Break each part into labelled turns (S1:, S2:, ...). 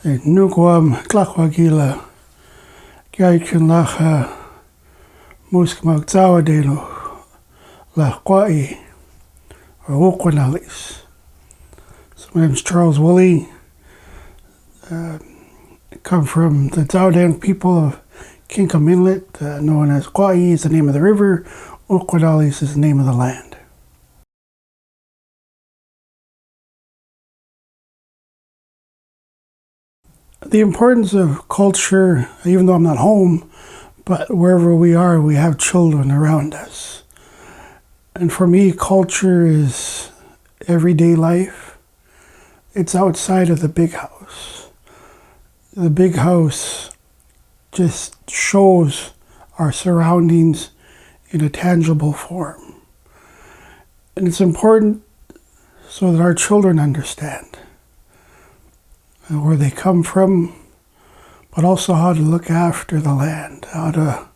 S1: Nukwam klachwagila Gaikin lacha muskmak zawadelo la kwai or wokwanalis. So my name's Charles Willie. I come from the Zawadan people of Kinkum Inlet, known as Kwai is the name of the river, Wokwanalis is the name of the land. The importance of culture, even though I'm not home, but wherever we are, we have children around us. And for me, culture is everyday life. It's outside of the big house. The big house just shows our surroundings in a tangible form. And it's important so that our children understand where they come from, but also how to look after the land, how to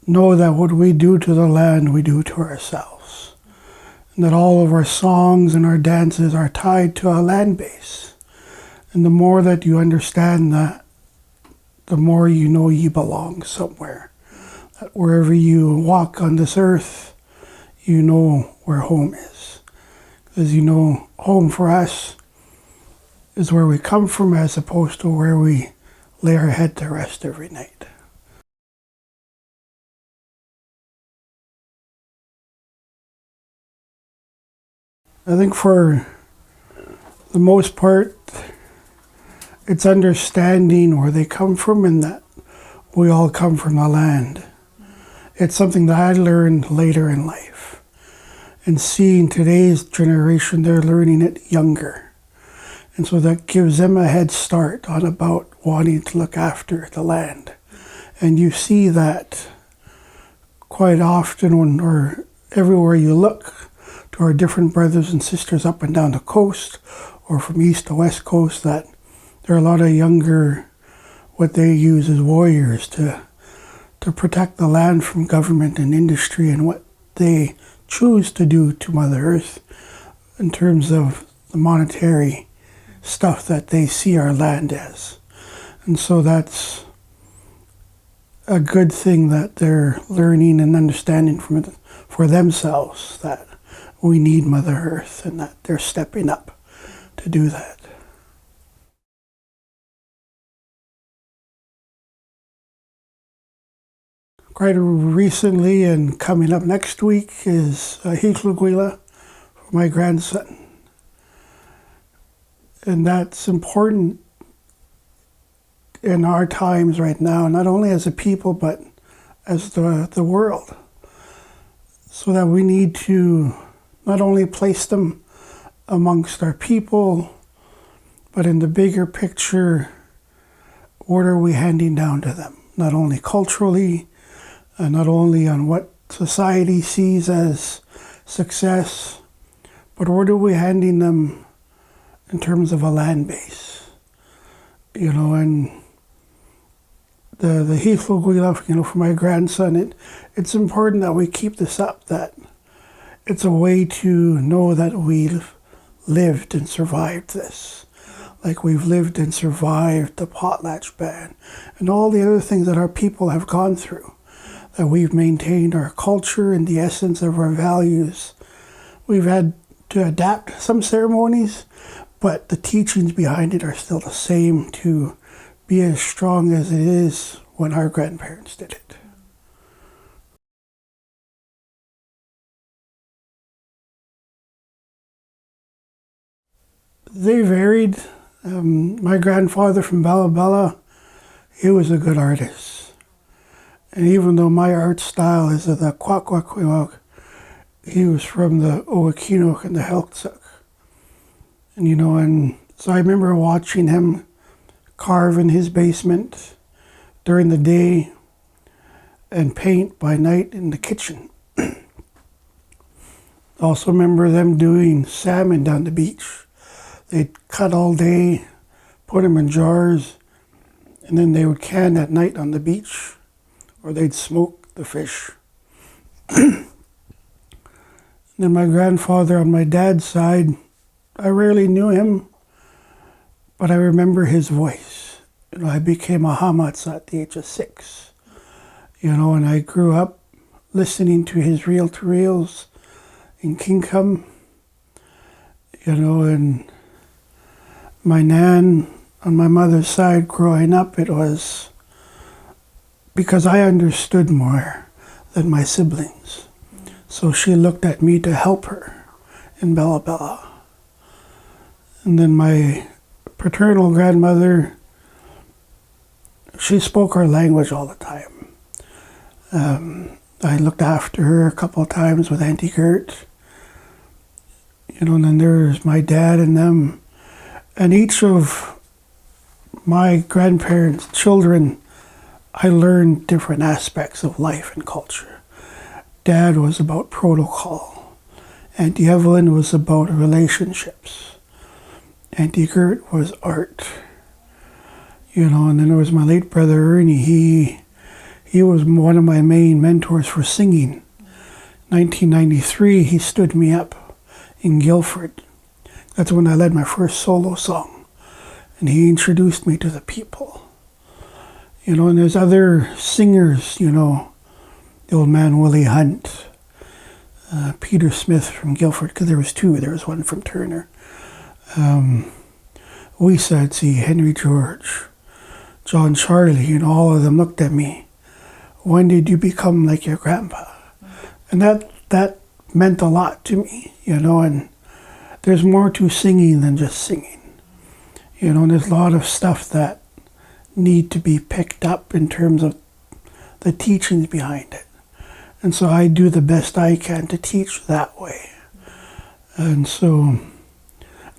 S1: know that what we do to the land, we do to ourselves. And that all of our songs and our dances are tied to a land base. And the more that you understand that, the more you know you belong somewhere. That wherever you walk on this earth, you know where home is. Because you know home for us is where we come from as opposed to where we lay our head to rest every night. I think for the most part, it's understanding where they come from and that we all come from the land. It's something that I learned later in life. And seeing today's generation, they're learning it younger. And so that gives them a head start on about wanting to look after the land. And you see that quite often or everywhere you look to our different brothers and sisters up and down the coast or from east to west coast, that there are a lot of younger, what they use as warriors to protect the land from government and industry and what they choose to do to Mother Earth in terms of the monetary stuff that they see our land as. And so that's a good thing that they're learning and understanding from it for themselves, that we need Mother Earth and that they're stepping up to do that. Quite recently and coming up next week is Hiklugwila for my grandson. And that's important in our times right now, not only as a people, but as the world. So that we need to not only place them amongst our people, but in the bigger picture, what are we handing down to them? Not only culturally, not only on what society sees as success, but what are we handing them in terms of a land base, and the Hiflugwila, for my grandson, it's important that we keep this up, that it's a way to know that we've lived and survived this. Like we've lived and survived the potlatch ban and all the other things that our people have gone through, that we've maintained our culture and the essence of our values. We've had to adapt some ceremonies, but the teachings behind it are still the same, to be as strong as it is when our grandparents did it. They varied. My grandfather from Bella Bella, he was a good artist. And even though my art style is of the Kwakwakwewak, he was from the Owakinook and the Helksuk. And so I remember watching him carve in his basement during the day and paint by night in the kitchen. Also remember them doing salmon down the beach. They'd cut all day, put them in jars, and then they would can at night on the beach, or they'd smoke the fish. Then my grandfather on my dad's side, I rarely knew him, but I remember his voice. I became a Hamatz at the age of 6, and I grew up listening to his reel-to-reels in Kingham, and my nan on my mother's side growing up, it was because I understood more than my siblings. So she looked at me to help her in Bella Bella. And then my paternal grandmother, she spoke our language all the time. I looked after her a couple of times with Auntie Gert. And then there's my dad and them. And each of my grandparents' children, I learned different aspects of life and culture. Dad was about protocol. Auntie Evelyn was about relationships. Auntie Gert was art. And then there was my late brother Ernie. He was one of my main mentors for singing. 1993, he stood me up in Guildford. That's when I led my first solo song. And he introduced me to the people. And there's other singers, the old man Willie Hunt, Peter Smith from Guildford, because there was two. There was one from Turner. We said, see, Henry George, John Charlie, all of them looked at me. When did you become like your grandpa? And that meant a lot to me, and there's more to singing than just singing. There's a lot of stuff that need to be picked up in terms of the teachings behind it. And so I do the best I can to teach that way. And so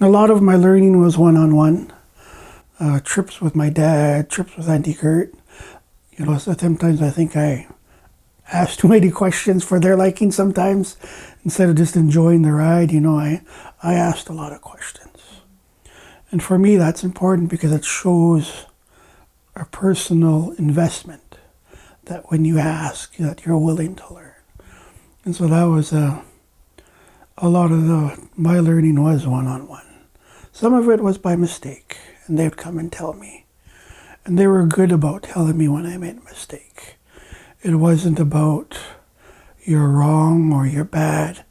S1: a lot of my learning was one-on-one. Trips with my dad, trips with Auntie Gert. So sometimes I think I ask too many questions for their liking sometimes. Instead of just enjoying the ride, I asked a lot of questions. And for me, that's important because it shows a personal investment that when you ask, that you're willing to learn. And so that was a lot of my learning was one-on-one. Some of it was by mistake, and they'd come and tell me. And they were good about telling me when I made a mistake. It wasn't about you're wrong or you're bad.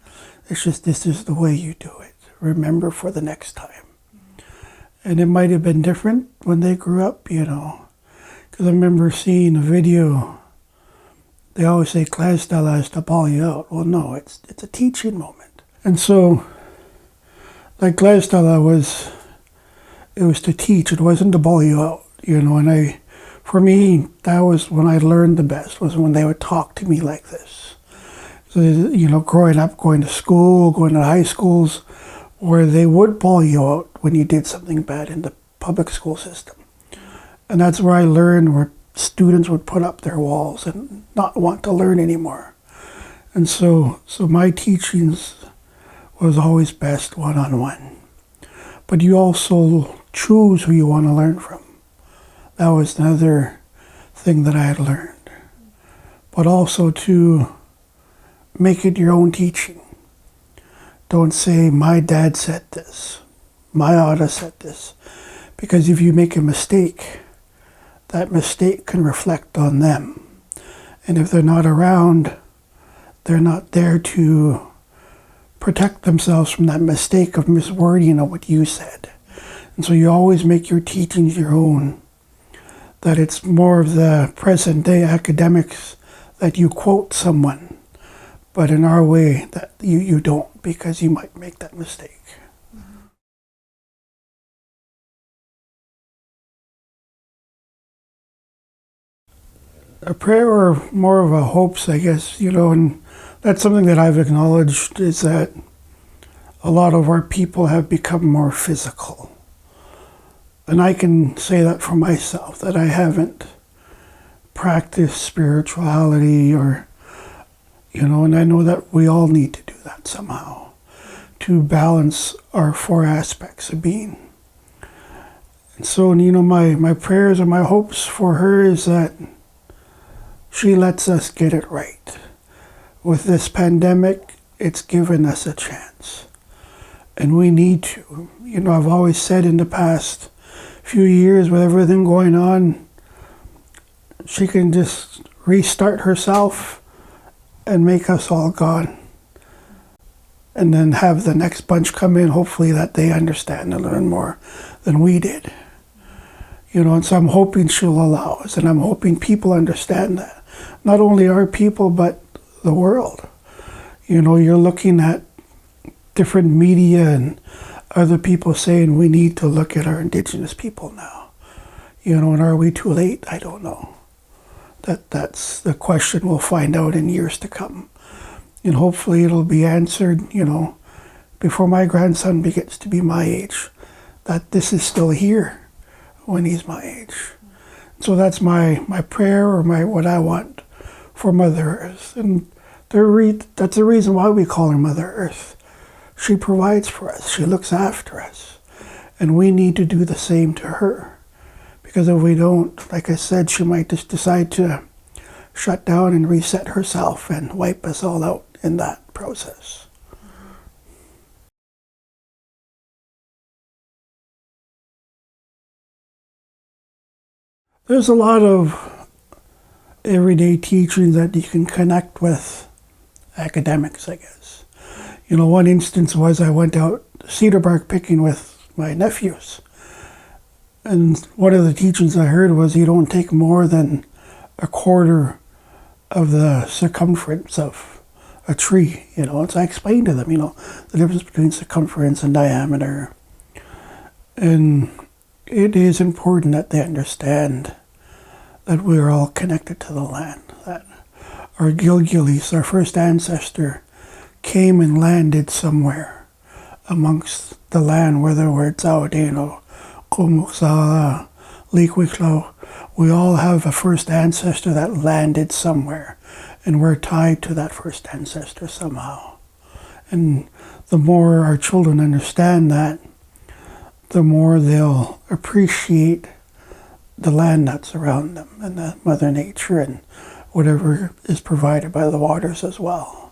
S1: It's just this is the way you do it. Remember for the next time. And it might have been different when they grew up, Because I remember seeing a video. They always say class style is to ball you out. Well, no, it's a teaching moment. And so, like class style it was to teach. It wasn't to ball you out, And for me, that was when I learned the best, was when they would talk to me like this. So, growing up, going to school, going to high schools, where they would ball you out when you did something bad in the public school system. And that's where I learned where students would put up their walls and not want to learn anymore. And so my teachings was always best one-on-one. But you also choose who you want to learn from. That was another thing that I had learned. But also to make it your own teaching. Don't say, my dad said this, my Otta said this. Because if you make a mistake, that mistake can reflect on them. And if they're not around, they're not there to protect themselves from that mistake of miswording of what you said. And so you always make your teachings your own. That it's more of the present day academics that you quote someone, but in our way that you don't, because you might make that mistake. A prayer or more of a hopes, I guess, and that's something that I've acknowledged, is that a lot of our people have become more physical. And I can say that for myself, that I haven't practiced spirituality or, and I know that we all need to do that somehow to balance our four aspects of being. And so, my prayers and my hopes for her is that she lets us get it right. With this pandemic, it's given us a chance. And we need to. I've always said in the past, few years with everything going on, she can just restart herself and make us all gone. And then have the next bunch come in, hopefully that they understand and learn more than we did. And so I'm hoping she'll allow us, and I'm hoping people understand that. Not only our people, but the world. You're looking at different media and other people saying we need to look at our Indigenous people now. And are we too late? I don't know. That's the question we'll find out in years to come. And hopefully it'll be answered, before my grandson gets to be my age, that this is still here when he's my age. So that's my prayer, or what I want for Mother Earth. And that's the reason why we call her Mother Earth. She provides for us. She looks after us. And we need to do the same to her. Because if we don't, like I said, she might just decide to shut down and reset herself and wipe us all out in that process. There's a lot of everyday teaching that you can connect with academics, I guess. One instance was I went out cedar bark picking with my nephews. And one of the teachings I heard was you don't take more than a quarter of the circumference of a tree, So I explained to them, the difference between circumference and diameter. And it is important that they understand that we're all connected to the land, that our Gilgilis, our first ancestor, came and landed somewhere amongst the land, whether we're Tsawadeno, Kumuksala, Likwiklo. We all have a first ancestor that landed somewhere, and we're tied to that first ancestor somehow. And the more our children understand that, the more they'll appreciate the land that's around them and the Mother Nature and whatever is provided by the waters as well.